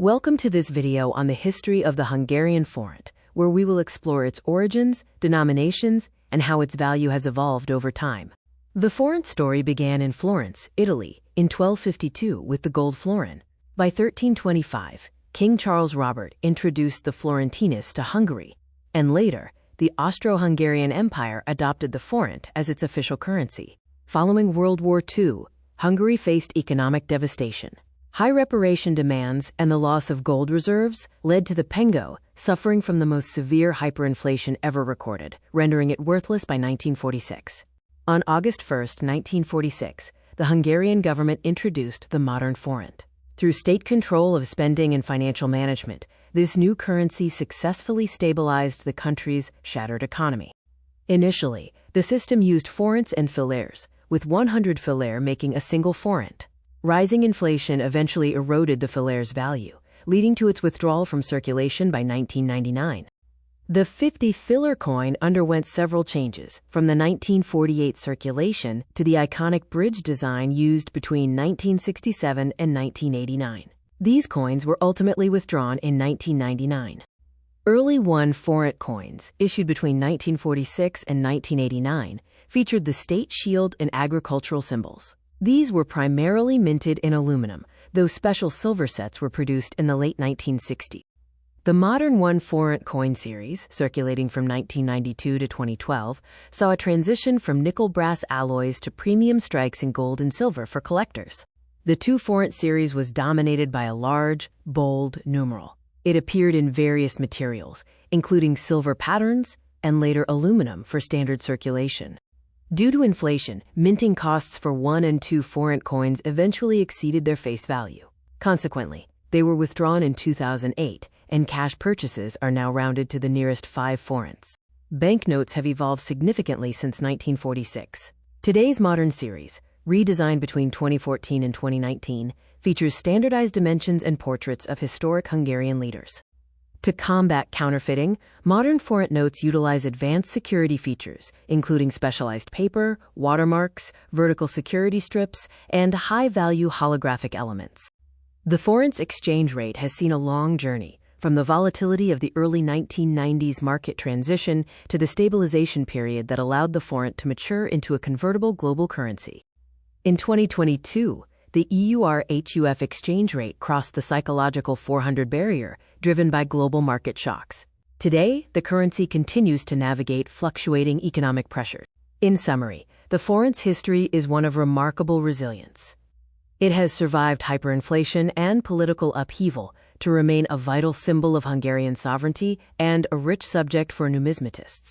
Welcome to this video on the history of the Hungarian forint, where we will explore its origins, denominations, and how its value has evolved over time. The forint story began in Florence, Italy, in 1252 with the gold florin. By 1325, King Charles Robert introduced the florintinus to Hungary, and later, the Austro-Hungarian Empire adopted the forint as its official currency. Following World War II, Hungary faced economic devastation. High reparation demands and the loss of gold reserves led to the pengő suffering from the most severe hyperinflation ever recorded, rendering it worthless by 1946. On August 1, 1946, the Hungarian government introduced the modern forint. Through state control of spending and financial management, this new currency successfully stabilized the country's shattered economy. Initially, the system used forints and fillérs, with 100 fillér making a single forint. Rising inflation eventually eroded the filér's value, leading to its withdrawal from circulation by 1999. The 50 filler coin underwent several changes, from the 1948 circulation to the iconic bridge design used between 1967 and 1989. These coins were ultimately withdrawn in 1999. Early 1 forint coins, issued between 1946 and 1989, featured the state shield and agricultural symbols. These were primarily minted in aluminum, though special silver sets were produced in the late 1960s. The modern 1 forint coin series, circulating from 1992 to 2012, saw a transition from nickel-brass alloys to premium strikes in gold and silver for collectors. The 2 forint series was dominated by a large, bold numeral. It appeared in various materials, including silver patterns and later aluminum for standard circulation. Due to inflation, minting costs for 1 and 2 forint coins eventually exceeded their face value. Consequently, they were withdrawn in 2008, and cash purchases are now rounded to the nearest 5 forints. Banknotes have evolved significantly since 1946. Today's modern series, redesigned between 2014 and 2019, features standardized dimensions and portraits of historic Hungarian leaders. To combat counterfeiting, modern forint notes utilize advanced security features, including specialized paper, watermarks, vertical security strips, and high-value holographic elements. The forint's exchange rate has seen a long journey, from the volatility of the early 1990s market transition to the stabilization period that allowed the forint to mature into a convertible global currency. In 2022, the EUR/HUF exchange rate crossed the psychological 400 barrier, driven by global market shocks. Today, the currency continues to navigate fluctuating economic pressures. In summary, the forint's history is one of remarkable resilience. It has survived hyperinflation and political upheaval to remain a vital symbol of Hungarian sovereignty and a rich subject for numismatists.